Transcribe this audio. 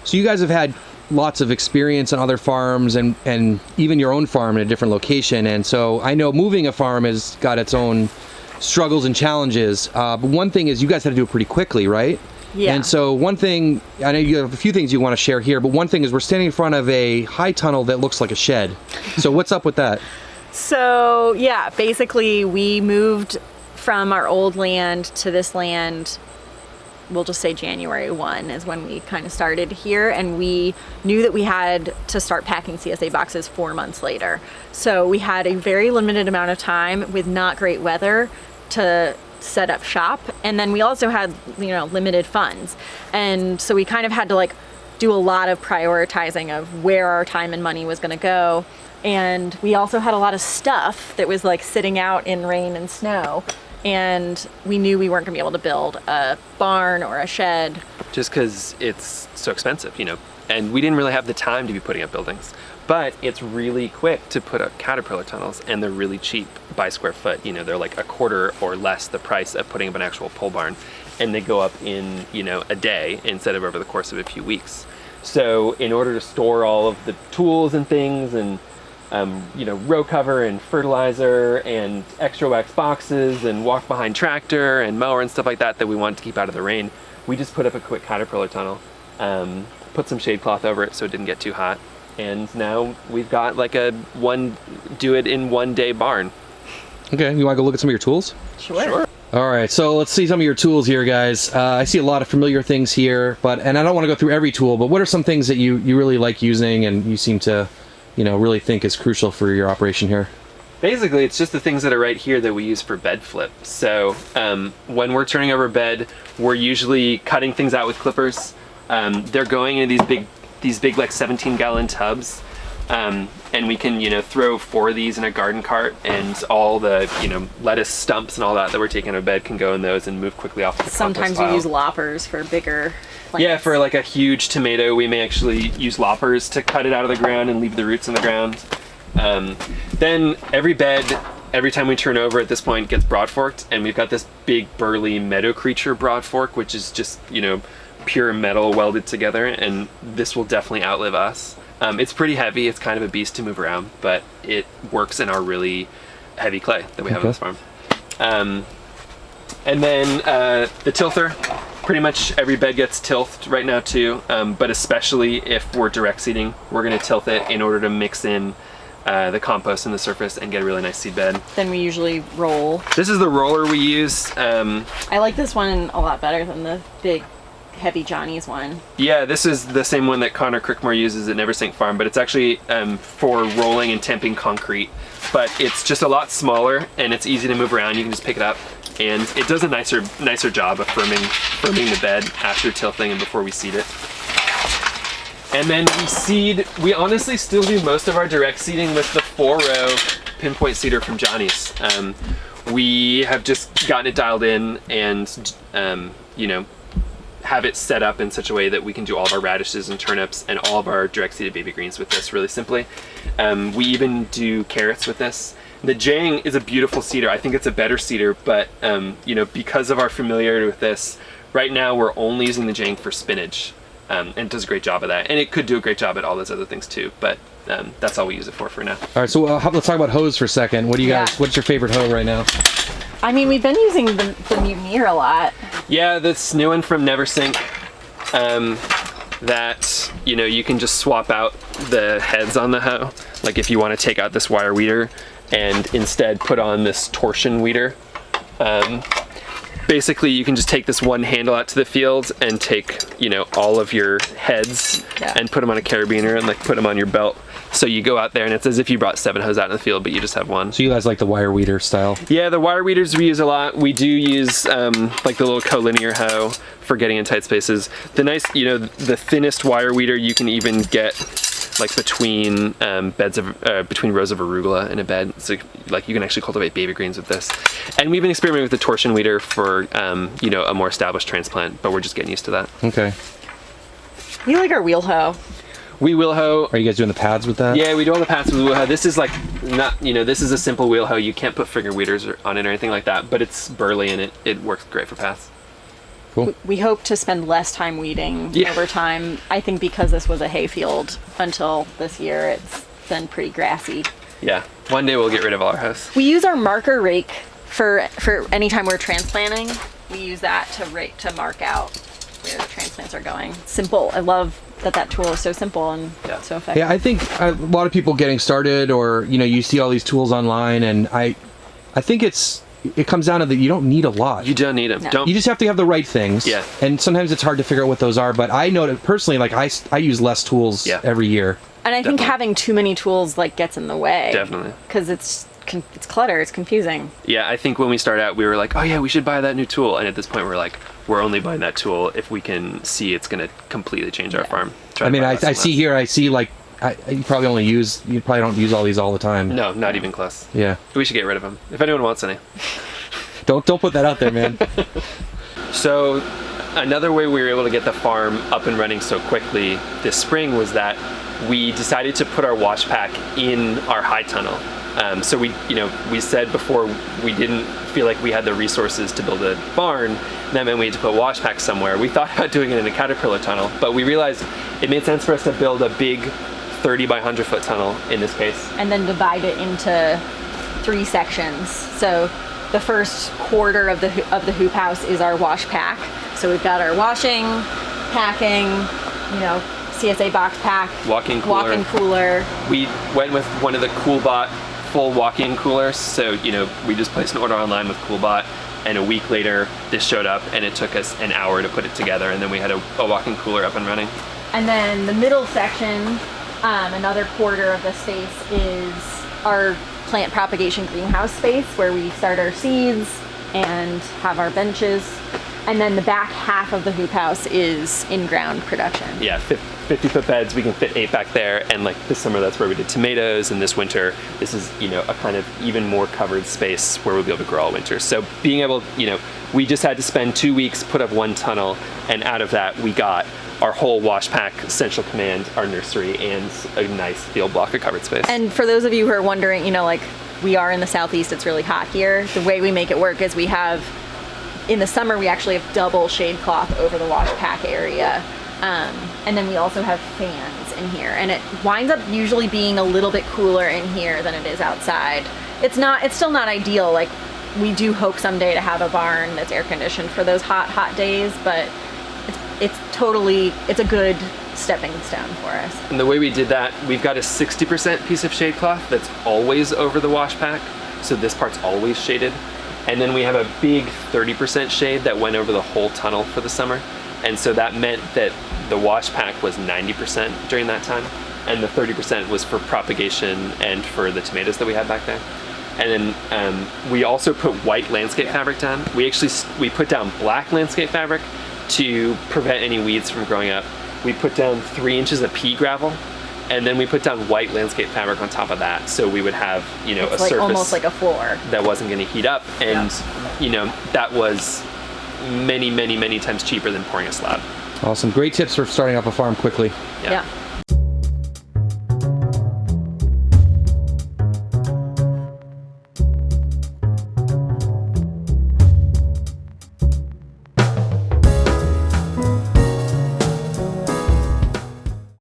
So you guys have had lots of experience on other farms and even your own farm in a different location. And so I know moving a farm has got its own struggles and challenges. But one thing is you guys had to do it pretty quickly, right? Yeah. And so one thing, I know you have a few things you want to share here, but one thing is we're standing in front of a high tunnel that looks like a shed. So what's up with that? So yeah, basically we moved from our old land to this land. We'll just say January 1 is when we kind of started here, and we knew that we had to start packing CSA boxes 4 months later. So we had a very limited amount of time with not great weather to set up shop, and then we also had, you know, limited funds, and so we kind of had to like do a lot of prioritizing of where our time and money was going to go. And we also had a lot of stuff that was like sitting out in rain and snow, and we knew we weren't going to be able to build a barn or a shed just because it's so expensive, you know, and we didn't really have the time to be putting up buildings. But it's really quick to put up caterpillar tunnels, and they're really cheap by square foot. You know, they're like a quarter or less the price of putting up an actual pole barn, and they go up in, you know, a day instead of over the course of a few weeks. So in order to store all of the tools and things, and you know, row cover and fertilizer and extra wax boxes and walk behind tractor and mower and stuff like that we wanted to keep out of the rain, we just put up a quick caterpillar tunnel, put some shade cloth over it so it didn't get too hot. And now we've got like a do it in 1 day barn. Okay, you want to go look at some of your tools? Sure. All right, so let's see some of your tools here, guys. I see a lot of familiar things here, and I don't want to go through every tool, but what are some things that you really like using and you seem to, you know, really think is crucial for your operation here? Basically, it's just the things that are right here that we use for bed flip. So when we're turning over bed, we're usually cutting things out with clippers. They're going into these big like 17-gallon tubs, and we can, you know, throw 4 of these in a garden cart, and all the, you know, lettuce stumps and all that we're taking out of bed can go in those and move quickly off the compost Sometimes pile. we use loppers for bigger plants. Yeah, for like a huge tomato, we may actually use loppers to cut it out of the ground and leave the roots in the ground. Then every bed, every time we turn over at this point, gets broad forked, and we've got this big burly meadow creature broad fork, which is just, you know, pure metal welded together, and this will definitely outlive us. It's pretty heavy, it's kind of a beast to move around, but it works in our really heavy clay that we have on this farm. And then the tilther, pretty much every bed gets tilthed right now too, but especially if we're direct seeding, we're going to tilt it in order to mix in the compost in the surface and get a really nice seed bed. Then we usually roll. This is the roller we use. I like this one a lot better than the big heavy Johnny's one. Yeah, this is the same one that Connor Crickmore uses at Neversink Farm, but it's actually for rolling and temping concrete. But it's just a lot smaller, and it's easy to move around. You can just pick it up, and it does a nicer job of firming the bed after tilting and before we seed it. And then we seed. We honestly still do most of our direct seeding with the 4-row pinpoint seeder from Johnny's. We have just gotten it dialed in, and you know, have it set up in such a way that we can do all of our radishes and turnips and all of our direct seeded baby greens with this really simply. We even do carrots with this. The Jang is a beautiful seeder. I think it's a better seeder, but you know, because of our familiarity with this, right now we're only using the Jang for spinach, and it does a great job of that. And it could do a great job at all those other things too, but that's all we use it for now. All right, so let's talk about hoes for a second. What do you guys? What's your favorite hoe right now? I mean, we've been using the Mutineer a lot. Yeah, this new one from Neversink, that, you know, you can just swap out the heads on the hoe. Like if you want to take out this wire weeder and instead put on this torsion weeder. Basically, you can just take this one handle out to the field and take, you know, all of your heads and put them on a carabiner and like put them on your belt. So you go out there and it's as if you brought 7 hoes out in the field, but you just have one. So you guys like the wire weeder style? Yeah, the wire weeders we use a lot. We do use like the little collinear hoe for getting in tight spaces. The nice, you know, the thinnest wire weeder you can even get like between between rows of arugula in a bed. So like you can actually cultivate baby greens with this. And we've been experimenting with the torsion weeder for you know, a more established transplant, but we're just getting used to that. Okay. We like our wheel hoe. We wheel hoe. Are you guys doing the pads with that? Yeah, we do all the pads with wheel hoe. This is like not, you know, this is a simple wheel hoe. You can't put finger weeders on it or anything like that, but it's burly and it works great for paths. Cool. We hope to spend less time weeding Yeah. over time. I think because this was a hay field until this year, it's been pretty grassy. Yeah. One day we'll get rid of all our house. We use our marker rake for anytime we're transplanting. We use that to mark out where the transplants are going. Simple. I love that tool is so simple and Yeah. so effective. Yeah, I think a lot of people getting started, or you see all these tools online, and I think it comes down to that you don't need a lot. You don't need them. No. Don't. You just have to have the right things. Yeah. And sometimes it's hard to figure out what those are, but I know that personally, like I use less tools Yeah. every year. And I think Definitely. having too many tools gets in the way. Definitely. Because it's clutter. It's confusing. Yeah, I think when we started out, we were like, oh yeah, we should buy that new tool. And at this point, we're like, we're only buying that tool if we can see it's going to completely change our farm. Try I to mean, buy I less and see less. here, I see like you probably don't use all these all the time. No, not even close. Yeah. We should get rid of them if anyone wants any. Don't put that out there, man. So another way we were able to get the farm up and running so quickly this spring was that we decided to put our wash pack in our high tunnel. So we said before we didn't feel like we had the resources to build a barn. That meant we had to put wash packs somewhere. We thought about doing it in a caterpillar tunnel, but we realized it made sense for us to build a big 30 by 100 foot tunnel in this case. And then divide it into 3 sections. So the first quarter of the hoop house is our wash pack. So we've got our washing, packing, CSA box pack, Walk-in cooler. walk-in cooler. We went with one of the CoolBot full walk-in coolers. So, we just placed an order online with CoolBot, and a week later this showed up, and it took us an hour to put it together, and then we had a walk-in cooler up and running. And then the middle section, another quarter of the space is our plant propagation greenhouse space where we start our seeds and have our benches. And then the back half of the hoop house is in-ground production. Yeah, 50-foot beds. We can fit 8 back there, and like this summer, that's where we did tomatoes. And this winter, this is a kind of even more covered space where we'll be able to grow all winter. So being able, we just had to spend 2 weeks, put up 1 tunnel, and out of that we got our whole wash pack, central command, our nursery, and a nice field block of covered space. And for those of you who are wondering, we are in the southeast, it's really hot here. The way we make it work is in the summer, we actually have double shade cloth over the wash pack area. And then we also have fans in here. And it winds up usually being a little bit cooler in here than it is outside. It's still not ideal. Like, we do hope someday to have a barn that's air conditioned for those hot days, but it's a good stepping stone for us. And the way we did that, we've got a 60% piece of shade cloth that's always over the wash pack. So this part's always shaded. And then we have a big 30% shade that went over the whole tunnel for the summer. And so that meant that the wash pack was 90% during that time. And the 30% was for propagation and for the tomatoes that we had back there. And then we also put white landscape fabric down. We put down black landscape fabric to prevent any weeds from growing up. We put down 3 inches of pea gravel, and then we put down white landscape fabric on top of that, so we would have It's a surface almost like a floor. that wasn't going to heat up, and that was many times cheaper than pouring a slab. Awesome. Great tips for starting up a farm quickly. Yeah.